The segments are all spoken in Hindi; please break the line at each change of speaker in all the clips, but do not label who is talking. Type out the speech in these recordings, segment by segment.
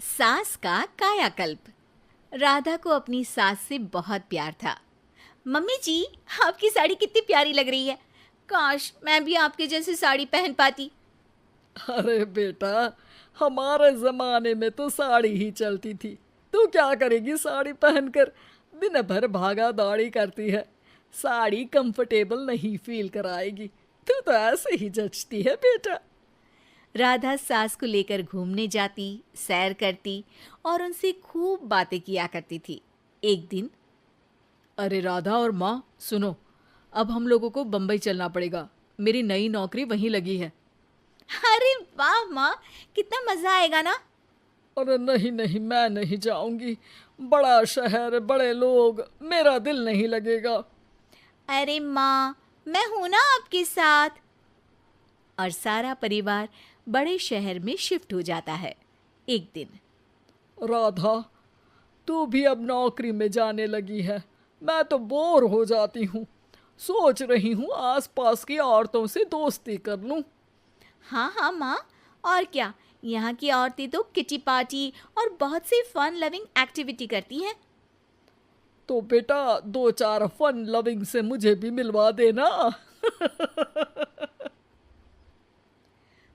सास का कायाकल्प। राधा को अपनी सास से बहुत प्यार था। मम्मी जी, आपकी साड़ी कितनी प्यारी लग रही है। काश मैं भी आपके जैसी साड़ी पहन पाती।
अरे बेटा, हमारे जमाने में तो साड़ी ही चलती थी। तू क्या करेगी साड़ी पहनकर? दिन भर भागा दौड़ी करती है। साड़ी कंफर्टेबल नहीं फील कराएगी। तू तो ऐसे ही जचती है बेटा।
राधा सास को लेकर घूमने जाती, सैर करती और उनसे खूब बातें किया करती थी। एक दिन,
अरे राधा और माँ सुनो, अब हम लोगों को बम्बई चलना पड़ेगा। मेरी नई नौकरी वहीं लगी है।
अरे वाह माँ, कितना मजा आएगा ना।
अरे नहीं नहीं, मैं नहीं जाऊंगी। बड़ा शहर, बड़े लोग, मेरा दिल नहीं लगेगा।
अरे माँ, मैं हूं ना आपके साथ। और सारा परिवार बड़े शहर में शिफ्ट हो जाता है। एक दिन,
राधा, तू भी अब नौकरी में जाने लगी है। मैं तो बोर हो जाती हूँ। सोच रही हूँ आसपास की औरतों से दोस्ती कर लूँ।
हाँ हाँ माँ, और क्या। यहाँ की औरतें तो किटी पार्टी और बहुत सी फन लविंग एक्टिविटी करती हैं।
तो बेटा, दो चार फन लविंग से मुझे भी मिलवा देना।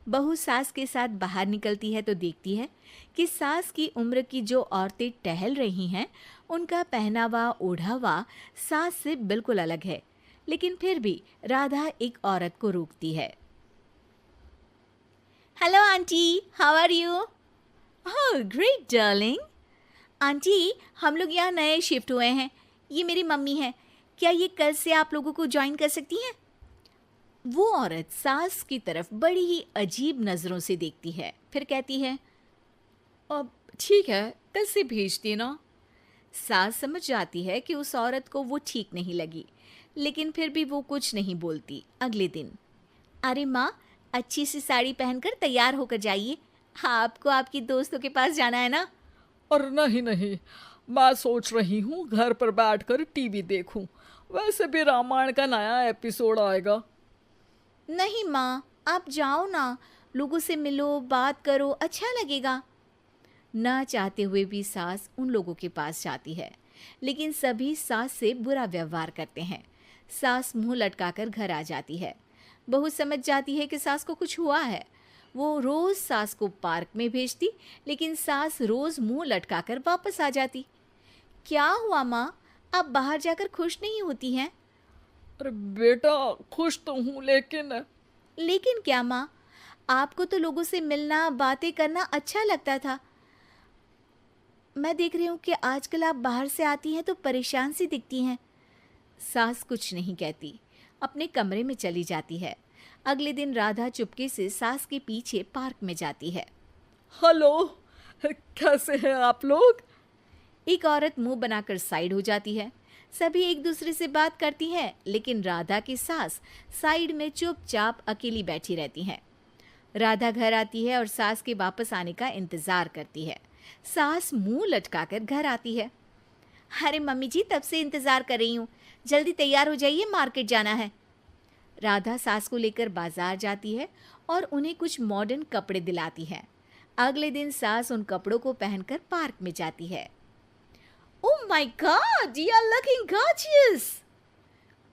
बहू सास के साथ बाहर निकलती है तो देखती है कि सास की उम्र की जो औरतें टहल रही हैं, उनका पहनावा ओढ़ावा सास से बिल्कुल अलग है। लेकिन फिर भी राधा एक औरत को रोकती है। Hello aunty, how are you? Oh great darling. Aunty, हम लोग यहाँ नए शिफ्ट हुए हैं। ये मेरी मम्मी है। क्या ये कल से आप लोगों को ज्वाइन कर सकती हैं? वो औरत सास की तरफ बड़ी ही अजीब नज़रों से देखती है, फिर कहती है,
अब ठीक है, कल से भेज देना।
सास समझ जाती है कि उस औरत को वो ठीक नहीं लगी, लेकिन फिर भी वो कुछ नहीं बोलती। अगले दिन, अरे माँ, अच्छी सी साड़ी पहनकर तैयार होकर जाइए। आपको आपकी दोस्तों के पास जाना है ना।
और नहीं नहीं, मैं सोच रही हूँ घर पर बैठकर टीवी देखूं। वैसे भी रामायण का नया एपिसोड आएगा।
नहीं माँ, आप जाओ ना, लोगों से मिलो, बात करो, अच्छा लगेगा। ना चाहते हुए भी सास उन लोगों के पास जाती है, लेकिन सभी सास से बुरा व्यवहार करते हैं। सास मुंह लटकाकर घर आ जाती है। बहू समझ जाती है कि सास को कुछ हुआ है। वो रोज सास को पार्क में भेजती, लेकिन सास रोज मुंह लटकाकर वापस आ जाती। क्या हुआ माँ, आप बाहर जाकर खुश नहीं होती हैं?
अरे बेटा, खुश तो हूँ लेकिन
लेकिन क्या माँ, आपको तो लोगों से मिलना, बातें करना अच्छा लगता था। मैं देख रही हूँ कि आजकल आप बाहर से आती हैं तो परेशान सी दिखती हैं। सास कुछ नहीं कहती, अपने कमरे में चली जाती है। अगले दिन राधा चुपके से सास के पीछे पार्क में जाती है।
हेलो, कैसे हैं आप लोग?
एक औरत मुंह बनाकर साइड हो जाती है। सभी एक दूसरे से बात करती हैं, लेकिन राधा की सास साइड में चुपचाप अकेली बैठी रहती हैं। राधा घर आती है और सास के वापस आने का इंतजार करती है। सास मुंह लटकाकर घर आती है। अरे मम्मी जी, तब से इंतजार कर रही हूँ, जल्दी तैयार हो जाइए, मार्केट जाना है। राधा सास को लेकर बाजार जाती है और उन्हें कुछ मॉडर्न कपड़े दिलाती है। अगले दिन सास उन कपड़ों को पहनकर पार्क में जाती है। Oh my god, you are looking gorgeous.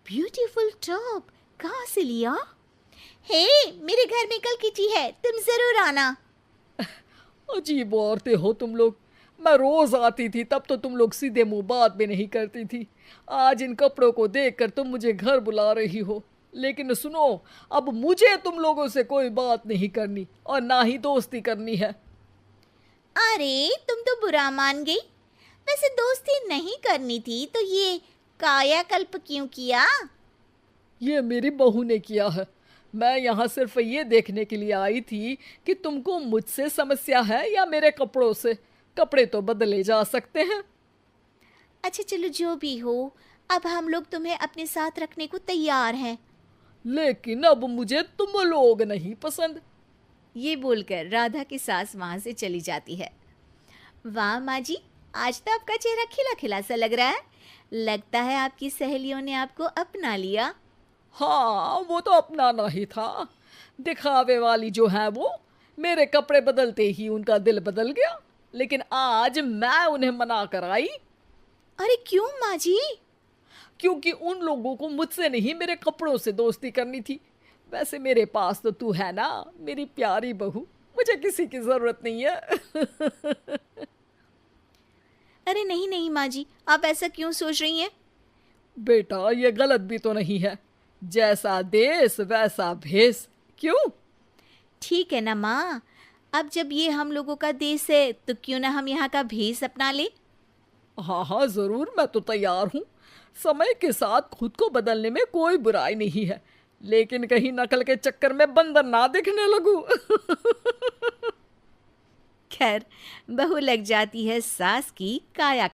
Beautiful top, कहाँ से लिया? हे, मेरे घर में कल किटी है, तुम जरूर आना।
अजीब औरतें हो तुम लोग। मैं रोज आती थी तब तो तुम लोग सीधे मुंह बात भी नहीं करती थी। आज इन कपड़ों को देखकर तुम मुझे घर बुला रही हो। लेकिन सुनो, अब मुझे तुम लोगों से कोई बात नहीं करनी और ना ही दोस्ती करनी है।
अरे तुम तो बुरा मान गई। वैसे दोस्ती नहीं करनी थी तो ये कायाकल्प क्यों किया?
ये मेरी बहू ने किया है। मैं यहाँ सिर्फ ये देखने के लिए आई थी कि तुमको मुझसे समस्या है या मेरे कपड़ों से। कपड़े तो बदले जा सकते हैं।
अच्छा चलो, जो भी हो, अब हम लोग तुम्हें अपने साथ रखने को तैयार हैं।
लेकिन अब मुझे तुम लोग नहीं पसंद।
ये बोलकर राधा की सास वहां से चली जाती है। वाह माँ जी, आज तो आपका चेहरा खिला खिला सा लग रहा है। लगता है आपकी सहेलियों ने आपको अपना लिया।
हाँ, वो तो अपनाना ही था। दिखावे वाली जो है वो, मेरे कपड़े बदलते ही उनका दिल बदल गया। लेकिन आज मैं उन्हें मना कर आई,
अरे क्यों माँ जी?
क्योंकि उन लोगों को मुझसे नहीं मेरे कपड़ों से दोस्ती करनी थी। वैसे मेरे पास तो तू है ना, मेरी प्यारी बहू, मुझे किसी की जरूरत नहीं है।
अरे नहीं नहीं माँ जी, आप ऐसा क्यों सोच रही हैं?
बेटा ये गलत भी तो नहीं है, जैसा देश वैसा भेष। क्यों?
ठीक है ना माँ, अब जब ये हम लोगों का देश है तो क्यों ना हम यहाँ का भेष अपना ले।
हाँ हाँ जरूर, मैं तो तैयार हूँ। समय के साथ खुद को बदलने में कोई बुराई नहीं है, लेकिन कहीं नकल के चक्कर में बंदर ना दिखने लगूं।
खैर, बहू लग जाती है सास की काया